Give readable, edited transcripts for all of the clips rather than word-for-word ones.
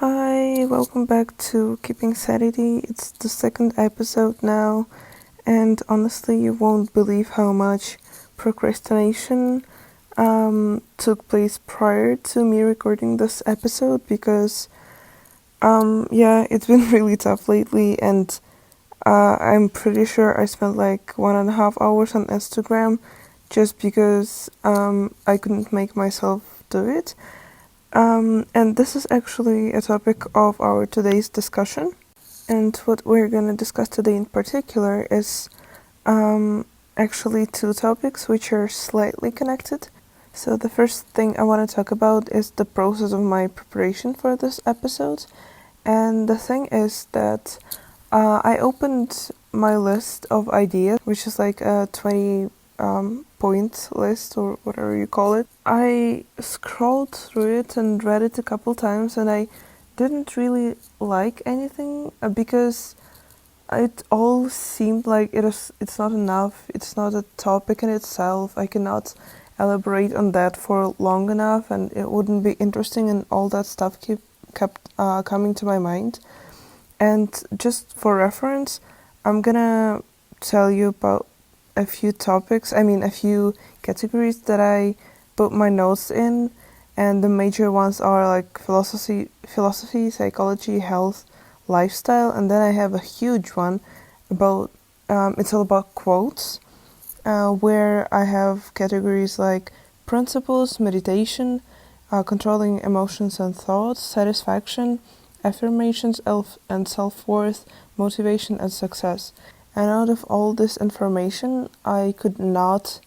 Hi, welcome back to Keeping Sanity. It's the second episode now, and honestly, you won't believe how much procrastination took place prior to me recording this episode because, it's been really tough lately, and I'm pretty sure I spent like 1.5 hours on Instagram just because I couldn't make myself do it. And this is actually a topic of our today's discussion. And what we're going to discuss today in particular is actually two topics which are slightly connected. So, the first thing I want to talk about is the process of my preparation for this episode. And the thing is that I opened my list of ideas, which is like a 20 point list or whatever you call it. I scrolled through it and read it a couple times, and I didn't really like anything because it all seemed like it's not enough. It's not a topic in itself. I cannot elaborate on that for long enough, and it wouldn't be interesting, and all that stuff kept coming to my mind. And just for reference, I'm gonna tell you about a few a few categories that I put my notes in, and the major ones are like philosophy, psychology, health, lifestyle, and then I have a huge one about it's all about quotes, where I have categories like principles, meditation, controlling emotions and thoughts, satisfaction, affirmations, and self-worth, motivation and success. And out of all this information, I could not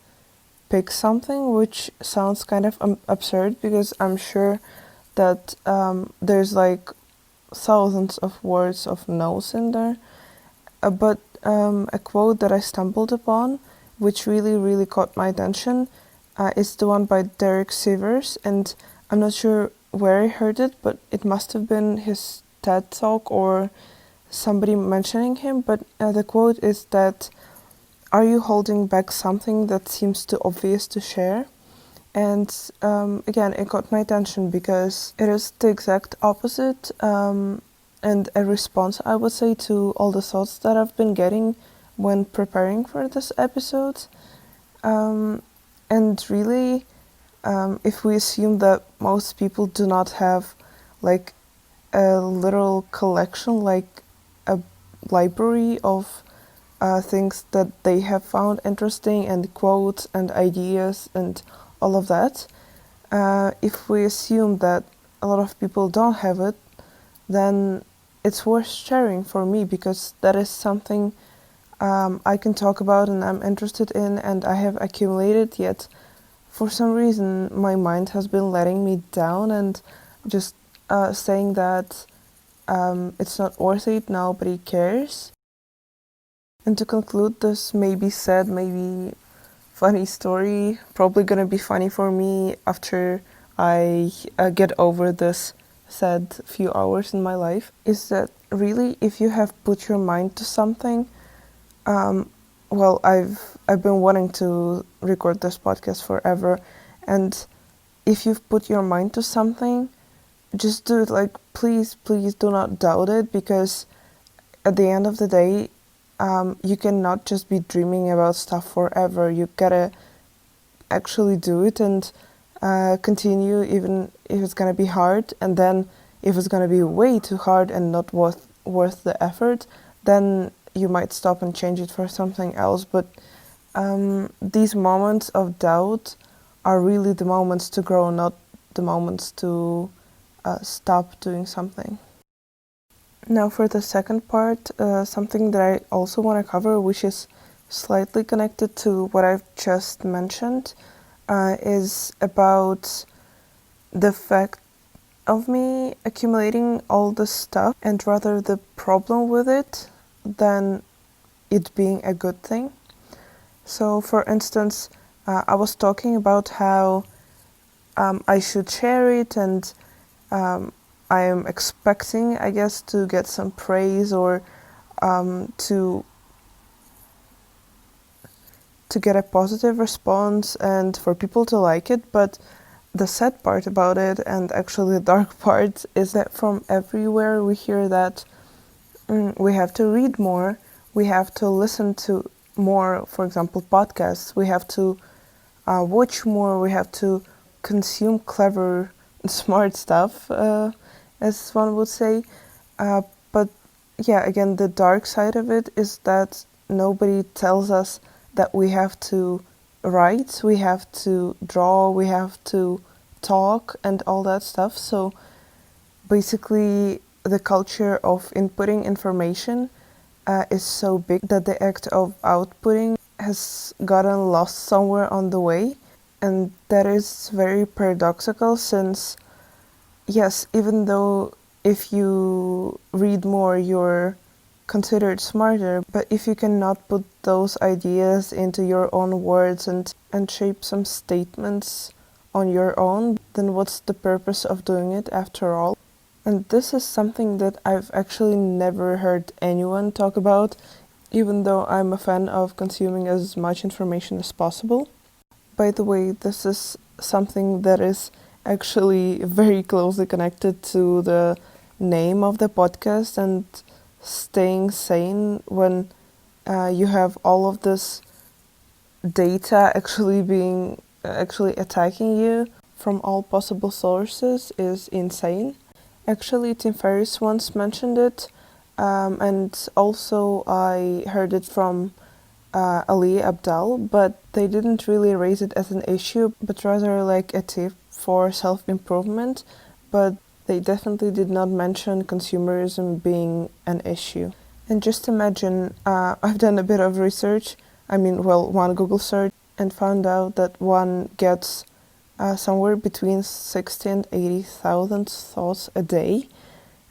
pick something, which sounds kind of absurd because I'm sure that there's like thousands of words of notes in there. But a quote that I stumbled upon, which really, really caught my attention, is the one by Derek Sivers. And I'm not sure where I heard it, but it must have been his TED Talk or somebody mentioning him, but the quote is that, "Are you holding back something that seems too obvious to share?" And again, it got my attention because it is the exact opposite, and a response, I would say, to all the thoughts that I've been getting when preparing for this episode. And really, if we assume that most people do not have like a literal collection, like a library of things that they have found interesting, and quotes and ideas and all of that. If we assume that a lot of people don't have it, then it's worth sharing for me because that is something I can talk about and I'm interested in and I have accumulated, yet for some reason my mind has been letting me down and just saying that it's not worth it, nobody cares. And to conclude this maybe sad, maybe funny story, probably gonna be funny for me after I get over this sad few hours in my life, is that really if you have put your mind to something, I've been wanting to record this podcast forever, and if you've put your mind to something, just do it. Like, please do not doubt it, because at the end of the day, you cannot just be dreaming about stuff forever. You gotta actually do it and continue, even if it's gonna be hard. And then if it's gonna be way too hard and not worth the effort, then you might stop and change it for something else. But these moments of doubt are really the moments to grow, not the moments to stop doing something. Now for the second part, something that I also want to cover, which is slightly connected to what I've just mentioned, is about the fact of me accumulating all this stuff, and rather the problem with it than it being a good thing. So for instance, I was talking about how I should share it, and I am expecting, I guess, to get some praise or to get a positive response and for people to like it. But the sad part about it, and actually the dark part, is that from everywhere we hear that we have to read more, we have to listen to more, for example, podcasts, we have to watch more, we have to consume clever, smart stuff, as one would say. But yeah, again, the dark side of it is that nobody tells us that we have to write, we have to draw, we have to talk, and all that stuff. So basically, the culture of inputting information is so big that the act of outputting has gotten lost somewhere on the way. And that is very paradoxical, since, yes, even though if you read more, you're considered smarter, but if you cannot put those ideas into your own words and shape some statements on your own, then what's the purpose of doing it after all? And this is something that I've actually never heard anyone talk about, even though I'm a fan of consuming as much information as possible. By the way, this is something that is actually very closely connected to the name of the podcast and staying sane when you have all of this data actually attacking you from all possible sources is insane. Actually, Tim Ferriss once mentioned it, and also I heard it from Ali Abdal, but they didn't really raise it as an issue, but rather like a tip for self-improvement. But they definitely did not mention consumerism being an issue. And just imagine, I've done a bit of research, one Google search, and found out that one gets somewhere between 60 and 80,000 thoughts a day.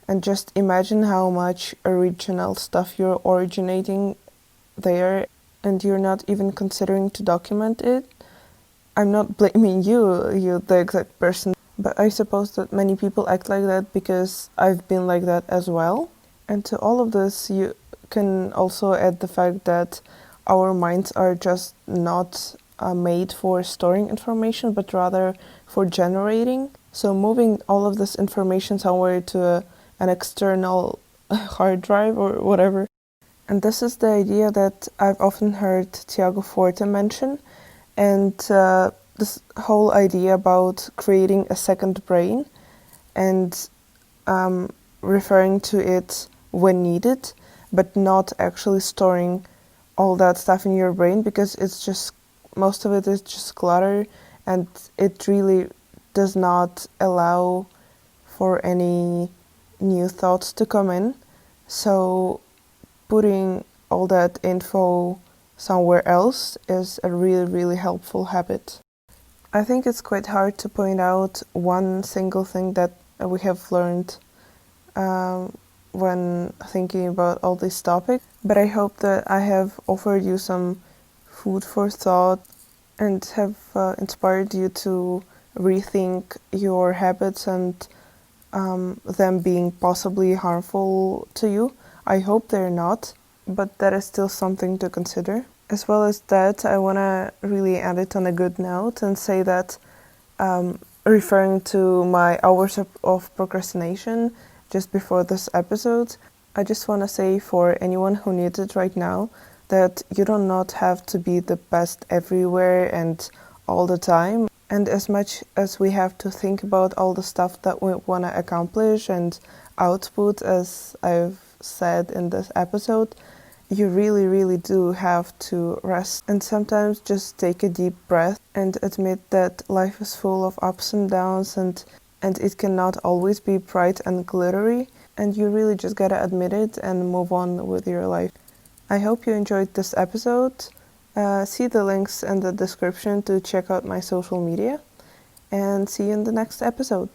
And just imagine how much original stuff you're originating there, and you're not even considering to document it. I'm not blaming you the exact person, but I suppose that many people act like that because I've been like that as well. And to all of this, you can also add the fact that our minds are just not made for storing information, but rather for generating. So moving all of this information somewhere to an external hard drive or whatever. And this is the idea that I've often heard Tiago Forte mention, and this whole idea about creating a second brain and referring to it when needed, but not actually storing all that stuff in your brain, because it's just, most of it is just clutter, and it really does not allow for any new thoughts to come in. So putting all that info somewhere else is a really, really helpful habit. I think it's quite hard to point out one single thing that we have learned when thinking about all these topics, but I hope that I have offered you some food for thought and have inspired you to rethink your habits and them being possibly harmful to you. I hope they're not, but that is still something to consider. As well as that, I want to really end it on a good note and say that referring to my hours of procrastination just before this episode, I just want to say for anyone who needs it right now that you do not have to be the best everywhere and all the time. And as much as we have to think about all the stuff that we want to accomplish and output, as I've said in this episode, you really, really do have to rest and sometimes just take a deep breath and admit that life is full of ups and downs, and it cannot always be bright and glittery, and you really just gotta admit it and move on with your life. I hope you enjoyed this episode. See the links in the description to check out my social media, and see you in the next episode.